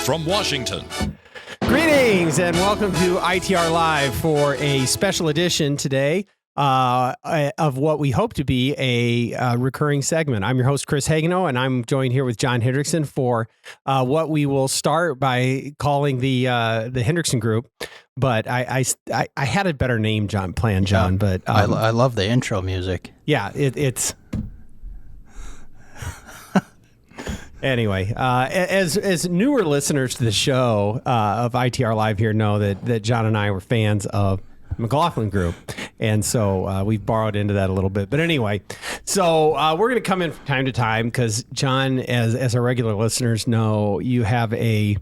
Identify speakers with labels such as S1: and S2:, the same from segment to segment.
S1: from Washington.
S2: Greetings and welcome to ITR Live for a special edition today of what we hope to be a recurring segment. I'm your host, Chris Hagenow, and I'm joined here with John Hendrickson for what we will start by calling the Hendrickson Group. But I had a better name, John. But
S3: I love the intro music.
S2: Yeah, it's. Anyway, as newer listeners to the show of ITR Live here know that John and I were fans of McLaughlin Group, and so we've borrowed into that a little bit. But anyway, so we're going to come in from time to time because, John, as our regular listeners know, you have a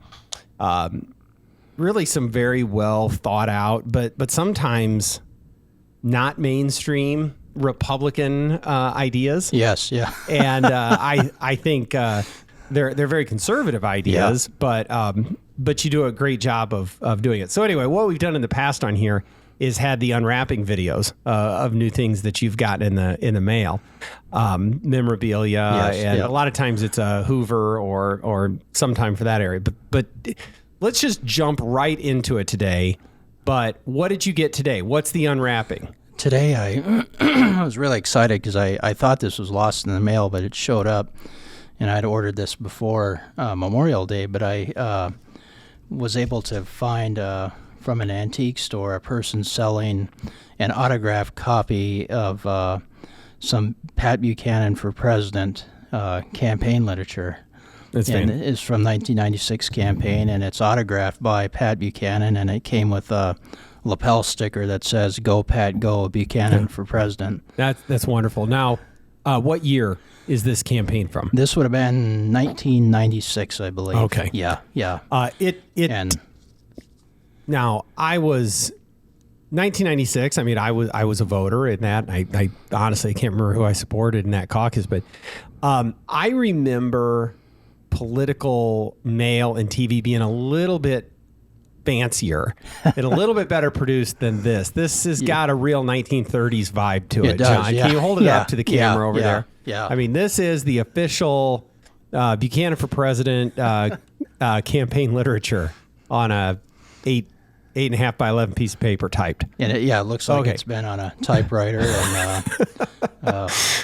S2: really some very well thought out, but sometimes not mainstream Republican ideas.
S3: Yes, yeah.
S2: And I think they're very conservative ideas,
S3: yeah.
S2: but you do a great job of doing it. So anyway, what we've done in the past on here is had the unwrapping videos of new things that you've gotten in the mail, memorabilia, and a lot of times it's a Hoover or sometime for that area. But let's just jump right into it today. But what did you get today? What's the unwrapping?
S3: Today I was really excited because I thought this was lost in the mail, but it showed up, and I'd ordered this before Memorial Day, but I was able to find from an antique store a person selling an autographed copy of some Pat Buchanan for President campaign literature. It's from 1996 campaign, and it's autographed by Pat Buchanan, and it came with a lapel sticker that says "Go Pat, Go Buchanan for President."
S2: That's wonderful. Now, what year is this campaign from?
S3: This would have been 1996, I believe.
S2: Okay.
S3: Yeah.
S2: Now, I was 1996. I mean, I was a voter in that. I honestly can't remember who I supported in that caucus, but I remember political mail and TV being a little bit fancier and a little bit better produced than this. This has got a real 1930s vibe to it,
S3: does,
S2: John.
S3: yeah.
S2: Can you hold it up to the camera over there?
S3: Yeah.
S2: I mean, this is the official Buchanan for President campaign literature on a 8.5 by 11 piece of paper typed.
S3: And it looks like it's been on a typewriter.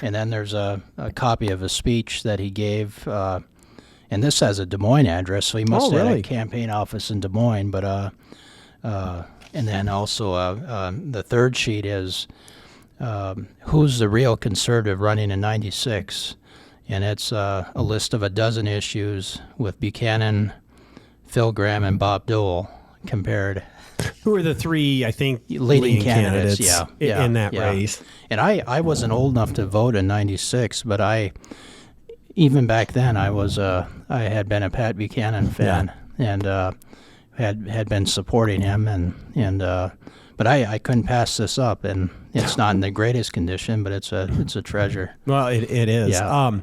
S3: And then there's a copy of a speech that he gave. And this has a Des Moines address, so he must have had a campaign office in Des Moines. But and then also the third sheet is who's the real conservative running in '96, and it's a list of a dozen issues with Buchanan, Phil Gramm, and Bob Dole compared.
S2: Who are the three, I think,
S3: leading candidates
S2: in that race?
S3: And I wasn't old enough to vote in '96, but even back then, I had been a Pat Buchanan fan and had been supporting him, but I couldn't pass this up, and it's not in the greatest condition, but it's a treasure.
S2: Well, it is.
S3: Yeah.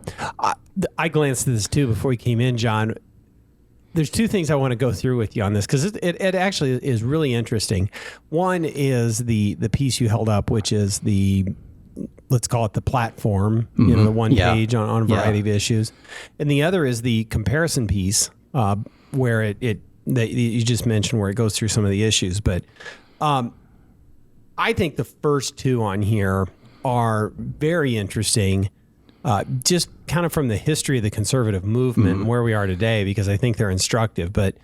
S2: I glanced at this too before you came in, John. There's two things I want to go through with you on this because it actually is really interesting. One is the piece you held up, which is let's call it the platform,
S3: mm-hmm.
S2: The one page on a variety of issues. And the other is the comparison piece where that you just mentioned where it goes through some of the issues. But I think the first two on here are very interesting, just kind of from the history of the conservative movement and where we are today, because I think they're instructive. But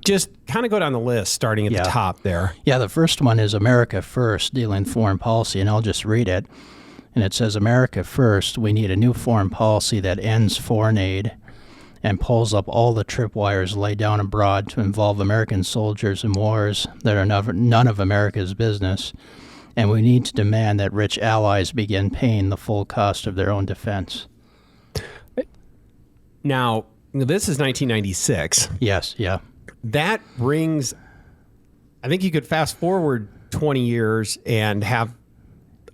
S2: just kind of go down the list, starting at the top there.
S3: Yeah, the first one is America First, dealing foreign policy, and I'll just read it. And it says, America First, we need a new foreign policy that ends foreign aid and pulls up all the tripwires laid down abroad to involve American soldiers in wars that are none of America's business. And we need to demand that rich allies begin paying the full cost of their own defense.
S2: Now, this is 1996.
S3: Yes, yeah.
S2: That brings, I think you could fast forward 20 years and have,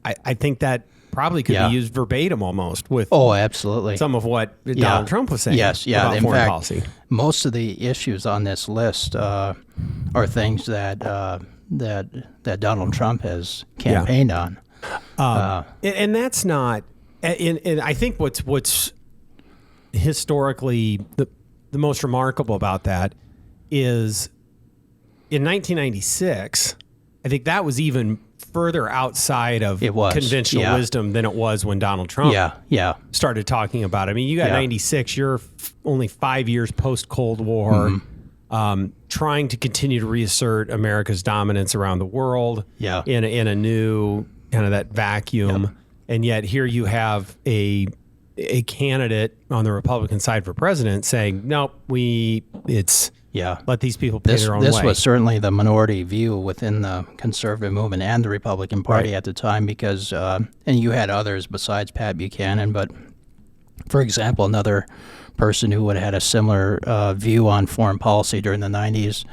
S2: I think that probably could be used verbatim almost with
S3: absolutely
S2: some of what Donald Trump was saying about
S3: in fact,
S2: policy.
S3: Most of the issues on this list are things that Donald Trump has campaigned on.
S2: And that's not, and I think what's historically the most remarkable about that is in 1996, I think that was even further outside of conventional wisdom than it was when Donald Trump started talking about it. I mean, you got 96, you're only 5 years post-Cold War, trying to continue to reassert America's dominance around the world in a new kind of that vacuum. Yep. And yet here you have a candidate on the Republican side for president saying, nope, let these people pay their own way.
S3: This was certainly the minority view within the conservative movement and the Republican Party at the time because, and you had others besides Pat Buchanan, but for example, another person who would have had a similar view on foreign policy during the 90s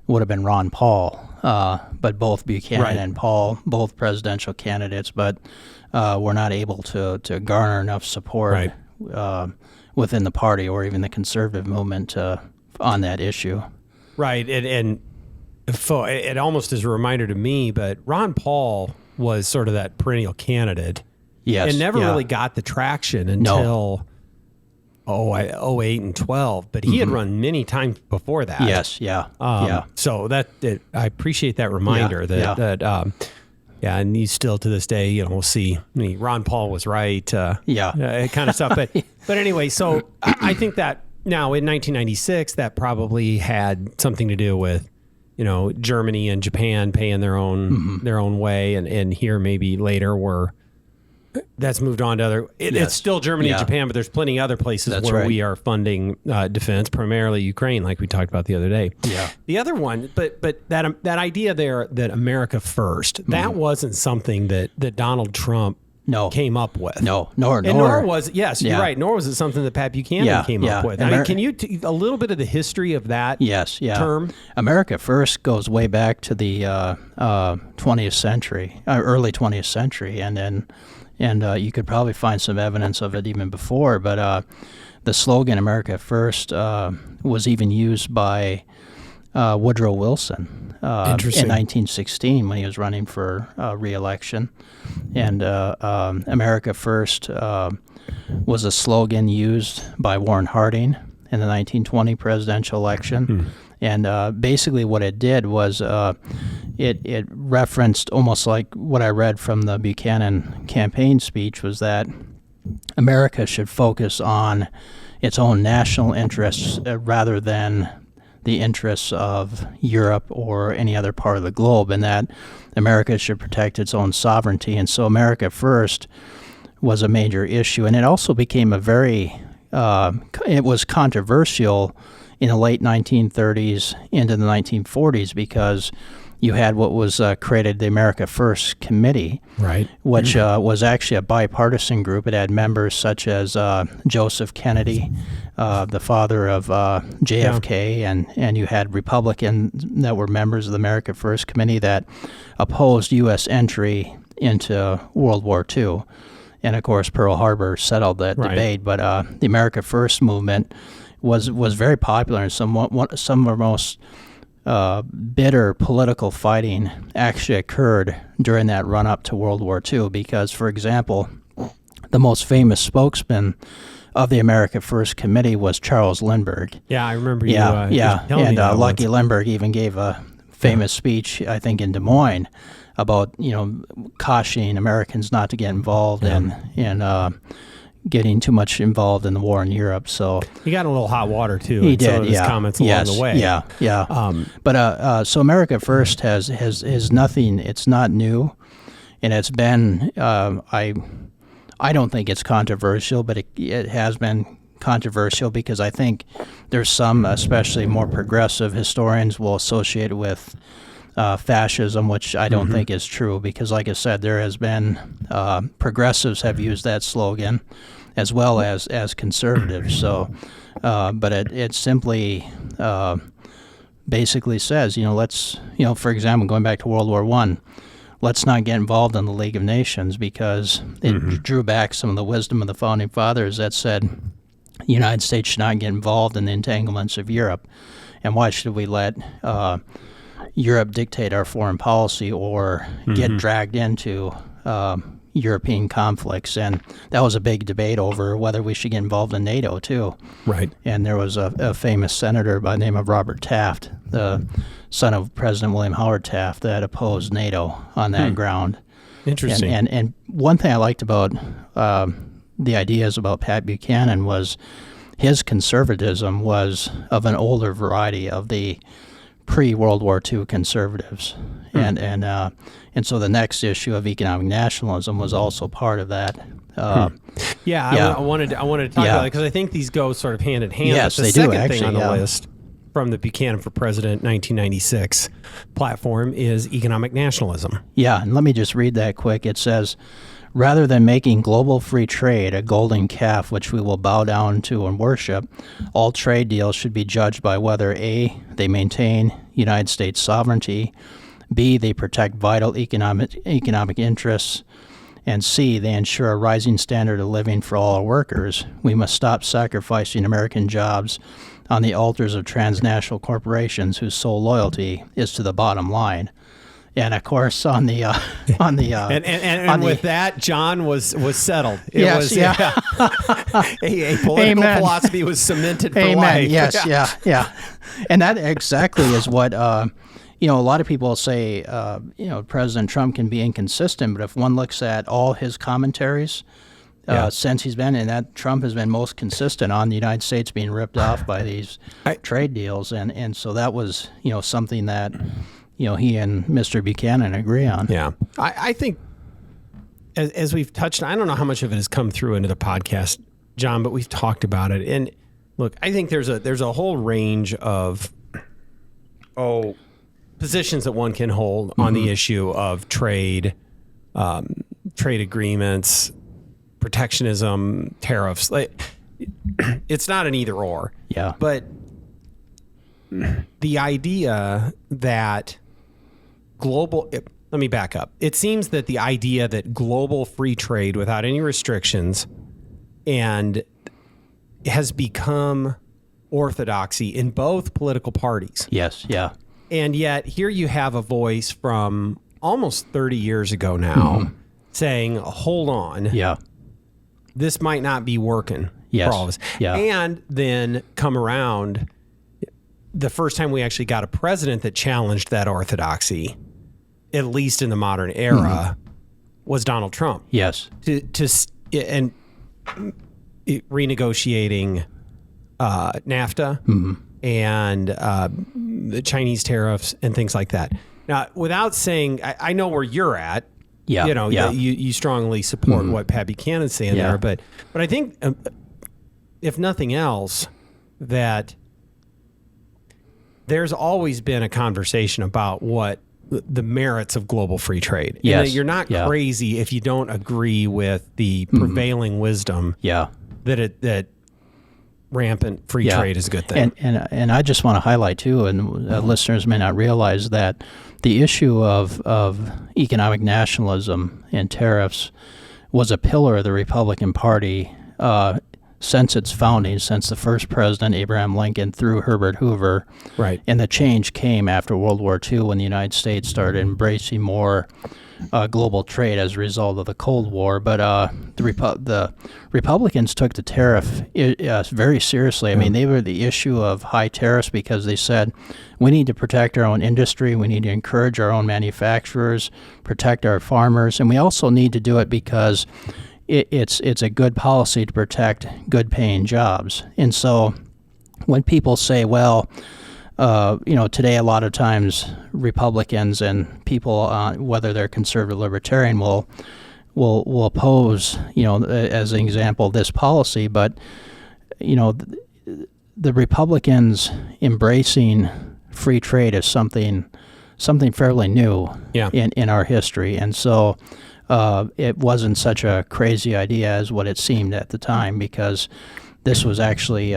S3: would have been Ron Paul. But both Buchanan and Paul, both presidential candidates, but were not able to garner enough support within the party or even the conservative movement on that issue.
S2: Right. And it almost is a reminder to me, but Ron Paul was sort of that perennial candidate.
S3: Yes.
S2: And never really got the traction until 08 and 12. But he had run many times before that.
S3: Yes.
S2: So I appreciate that reminder and you still to this day, we'll see. I mean, Ron Paul was right. Kind of stuff. But anyway, so I think that now in 1996, that probably had something to do with, Germany and Japan paying their own way, and here maybe later that's moved on to other. It's still Germany and Japan, but there's plenty of other places where we are funding defense, primarily Ukraine, like we talked about the other day. Yeah. The other one, but that idea there that America first, that wasn't something that Donald Trump came up with.
S3: Nor
S2: was it. Yes, you're right. Nor was it something that Pat Buchanan came up with. I mean, can you a little bit of the history of that? Term?
S3: America First goes way back to the 20th century, early 20th century, and you could probably find some evidence of it even before. But the slogan "America First" was even used by Woodrow Wilson in 1916 when he was running for re-election. And America First was a slogan used by Warren Harding in the 1920 presidential election. And basically what it did was it referenced almost like what I read from the Buchanan campaign speech was that America should focus on its own national interests rather than the interests of Europe or any other part of the globe, and that America should protect its own sovereignty. And so America First was a major issue, and it also became it was controversial in the late 1930s into the 1940s because you had what was created the America First Committee, which was actually a bipartisan group. It had members such as Joseph Kennedy, the father of JFK, and you had Republicans that were members of the America First Committee that opposed U.S. entry into World War II. And, of course, Pearl Harbor settled that debate. But the America First movement was very popular, and some of our most bitter political fighting actually occurred during that run-up to World War II because, for example, the most famous spokesman of the America First Committee was Charles Lindbergh.
S2: Yeah, I remember you
S3: telling
S2: me that
S3: Lucky
S2: once.
S3: Lindbergh even gave a famous speech, I think, in Des Moines about, cautioning Americans not to get involved in getting too much involved in the war in Europe. So
S2: he got a little hot water too.
S3: He did.
S2: Some of his comments along the way.
S3: But so America First has nothing. It's not new, and it's been. I don't think it's controversial, but it has been controversial because I think there's some, especially more progressive historians, will associate it with fascism, which I don't think is true because, like I said, there has been progressives have used that slogan as well as conservatives. So, but it simply basically says, let's, for example, going back to World War I, let's not get involved in the League of Nations because it drew back some of the wisdom of the Founding Fathers that said the United States should not get involved in the entanglements of Europe. And why should we let Europe dictate our foreign policy or get dragged into European conflicts, and that was a big debate over whether we should get involved in NATO too.
S2: Right.
S3: And there was a famous senator by the name of Robert Taft, the son of President William Howard Taft, that opposed NATO on that ground.
S2: Interesting.
S3: And one thing I liked about the ideas about Pat Buchanan was his conservatism was of an older variety of the pre-World War II conservatives, and so the next issue of economic nationalism was also part of that.
S2: I wanted to talk about it because I think these go sort of hand in hand.
S3: Yes,
S2: but
S3: they
S2: the second
S3: do, actually,
S2: thing on the list from the Buchanan for President 1996 platform is economic nationalism.
S3: Yeah, and let me just read that quick. It says, rather than making global free trade a golden calf which we will bow down to and worship, all trade deals should be judged by whether A, they maintain United States sovereignty, B, they protect vital economic interests, and C, they ensure a rising standard of living for all our workers. We must stop sacrificing American jobs on the altars of transnational corporations whose sole loyalty is to the bottom line. And of course, on the
S2: with that, John was settled. It
S3: yes,
S2: was
S3: yeah.
S2: a political philosophy was cemented for life.
S3: Yes, yeah. And that exactly is what a lot of people say. President Trump can be inconsistent, but if one looks at all his commentaries since he's been in that, Trump has been most consistent on the United States being ripped off by these trade deals, and so that was something that. He and Mr. Buchanan agree on.
S2: Yeah. I think, as we've touched, I don't know how much of it has come through into the podcast, John, but we've talked about it. And look, I think there's a whole range of positions that one can hold on the issue of trade, trade agreements, protectionism, tariffs. It's not an either or.
S3: Yeah.
S2: But the idea that let me back up. It seems that the idea that global free trade without any restrictions and has become orthodoxy in both political parties.
S3: Yes, yeah.
S2: And yet here you have a voice from almost 30 years ago now saying, hold on.
S3: Yeah.
S2: This might not be working for all of us.
S3: Yeah.
S2: And then come around, the first time we actually got a president that challenged that orthodoxy, at least in the modern era, was Donald Trump.
S3: Yes.
S2: And renegotiating NAFTA and the Chinese tariffs and things like that. Now, without saying, I know where you're at.
S3: Yeah.
S2: You strongly support what Pat Buchanan's saying there, but I think, if nothing else, that there's always been a conversation about what the merits of global free trade.
S3: Yes.
S2: And that you're not crazy if you don't agree with the prevailing wisdom that rampant free trade is a good thing.
S3: And I just want to highlight too, and listeners may not realize that the issue of economic nationalism and tariffs was a pillar of the Republican Party since its founding, since the first president, Abraham Lincoln, through Herbert Hoover.
S2: Right.
S3: And the change came after World War II when the United States started embracing more global trade as a result of the Cold War. But the Republicans took the tariff very seriously. I mean, they were the issue of high tariffs because they said, we need to protect our own industry, we need to encourage our own manufacturers, protect our farmers, and we also need to do it because it's a good policy to protect good-paying jobs. And so when people say, well, today a lot of times Republicans and people, whether they're conservative or libertarian, will oppose, as an example, this policy. But, the Republicans embracing free trade is something fairly new in our history. And so it wasn't such a crazy idea as what it seemed at the time, because this was actually,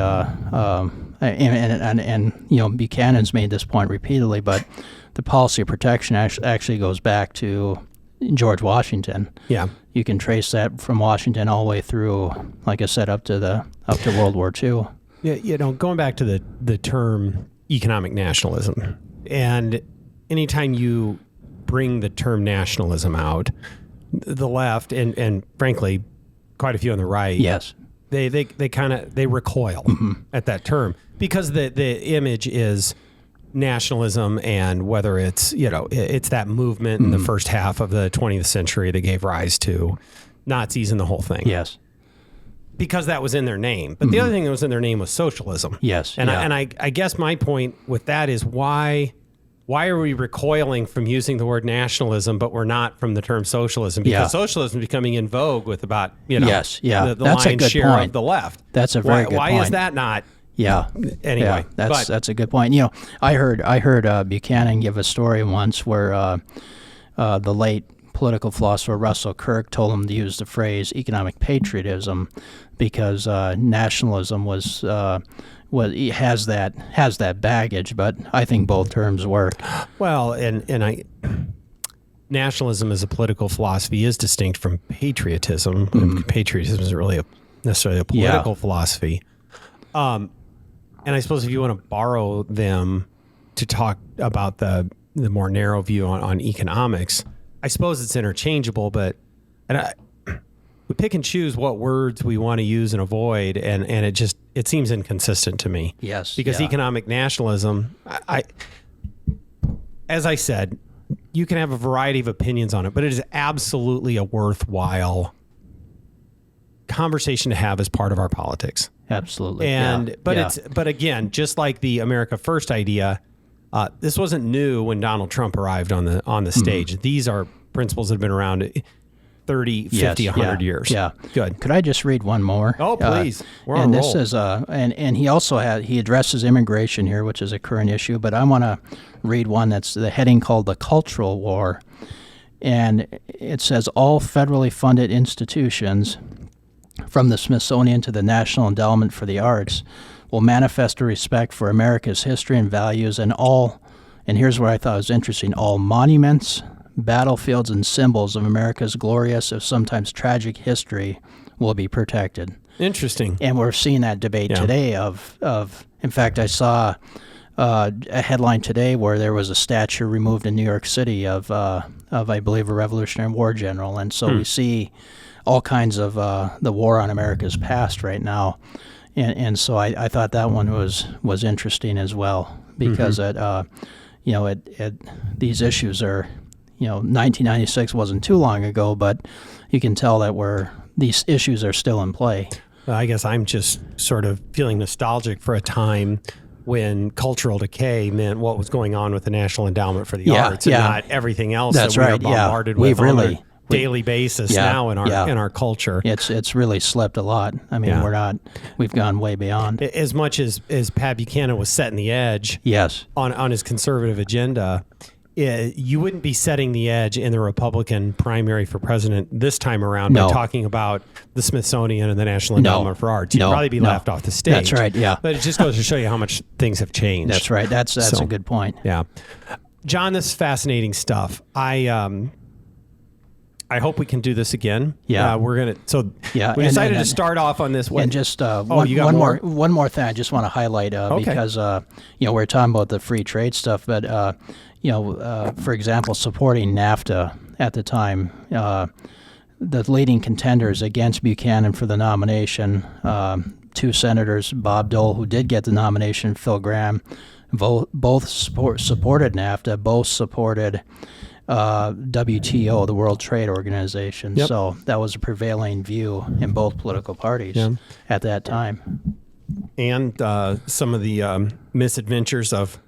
S3: Buchanan's made this point repeatedly, but the policy of protection actually goes back to George Washington.
S2: Yeah,
S3: you can trace that from Washington all the way through, like I said, up to World War II.
S2: Yeah, going back to the term economic nationalism, and anytime you bring the term nationalism out, the left and frankly, quite a few on the right.
S3: Yes.
S2: They recoil at that term because the image is nationalism, and whether it's it's that movement in the first half of the 20th century that gave rise to Nazis and the whole thing.
S3: Yes.
S2: Because that was in their name. But the other thing that was in their name was socialism.
S3: Yes.
S2: And I guess my point with that is why are we recoiling from using the word nationalism, but we're not from the term socialism? Because socialism is becoming in vogue with about, the
S3: That's
S2: lion's share
S3: point.
S2: of the left.
S3: That's a very good point.
S2: Why is that not?
S3: Yeah.
S2: Anyway,
S3: that's a good point. I heard Buchanan give a story once where the late political philosopher Russell Kirk told him to use the phrase economic patriotism because nationalism has that baggage. But I think both terms work.
S2: Well, nationalism as a political philosophy is distinct from patriotism. Patriotism isn't really necessarily a political philosophy. And I suppose if you want to borrow them to talk about the more narrow view on economics, I suppose it's interchangeable, but we pick and choose what words we want to use and avoid, and it seems inconsistent to me.
S3: Yes.
S2: Because economic nationalism, as I said, you can have a variety of opinions on it, but it is absolutely a worthwhile conversation to have as part of our politics.
S3: Absolutely.
S2: But again, just like the America First idea, this wasn't new when Donald Trump arrived on the stage. These are principles that have been around 30, 50, 100 years.
S3: Yeah.
S2: Good.
S3: Could I just read one more?
S2: Oh, please. We're on
S3: and
S2: a
S3: this
S2: roll.
S3: is and he also he addresses immigration here, which is a current issue, but I want to read one that's the heading called The Cultural War. And it says all federally funded institutions from the Smithsonian to the National Endowment for the Arts will manifest a respect for America's history and values, and here's where I thought was interesting, all monuments, battlefields, and symbols of America's glorious, if sometimes tragic, history will be protected.
S2: Interesting.
S3: And we're seeing that debate today of in fact, I saw a headline today where there was a statue removed in New York City of I believe, a Revolutionary War general, and so we see all kinds of the war on America's past right now, and so I thought that one was interesting as well because these issues are 1996 wasn't too long ago, but you can tell that these issues are still in play.
S2: I guess I'm just sort of feeling nostalgic for a time when cultural decay meant what was going on with the National Endowment for the Arts and not everything else that we are bombarded with on a daily basis now in our culture.
S3: It's really slipped a lot. I mean, we've gone way beyond.
S2: As much as Pat Buchanan was setting the edge on his conservative agenda, you wouldn't be setting the edge in the Republican primary for president this time around by talking about the Smithsonian and the National Endowment for Arts. You'd probably be laughed off the stage.
S3: That's right, yeah.
S2: But it just goes to show you how much things have changed.
S3: That's right. That's a good point.
S2: Yeah. John, this is fascinating stuff. I hope we can do this again.
S3: Yeah.
S2: We decided to start off on this one.
S3: And just one more thing I just want to highlight because we're talking about the free trade stuff, but for example, supporting NAFTA at the time, the leading contenders against Buchanan for the nomination, two senators, Bob Dole, who did get the nomination, Phil Gramm, both supported NAFTA, both supported WTO, the World Trade Organization.
S2: Yep.
S3: So that was a prevailing view in both political parties at that time.
S2: And some of the misadventures of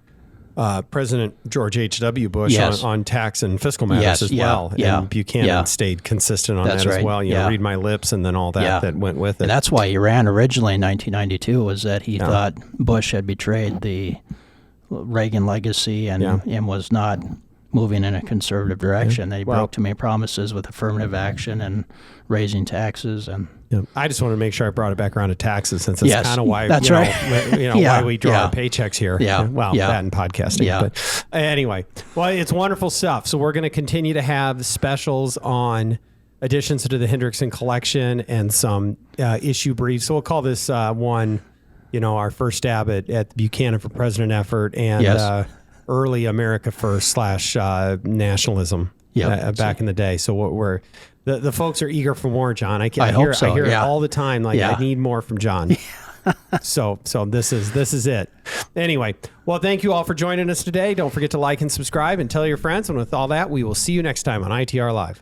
S2: President George H.W. Bush on tax and fiscal matters as well. And Buchanan stayed consistent on that as well. Read my lips and then all that went with it.
S3: And that's why he ran originally in 1992, was that he thought Bush had betrayed the Reagan legacy and was not moving in a conservative direction. They broke too many promises with affirmative action and raising taxes. And
S2: I just want to make sure I brought it back around to taxes, since that's kind of why why we draw our paychecks here. That and podcasting. But anyway, it's wonderful stuff. So we're going to continue to have specials on additions to the Hendrickson collection and some issue briefs. So we'll call this one, our first stab at the Buchanan for President effort and early America First / nationalism back in the day. So we're The folks are eager for more, John. I
S3: hope so,
S2: I hear it
S3: yeah.
S2: all the time. Like, I need more from John. So this is it. Anyway, well, thank you all for joining us today. Don't forget to like and subscribe and tell your friends. And with all that, we will see you next time on ITR Live.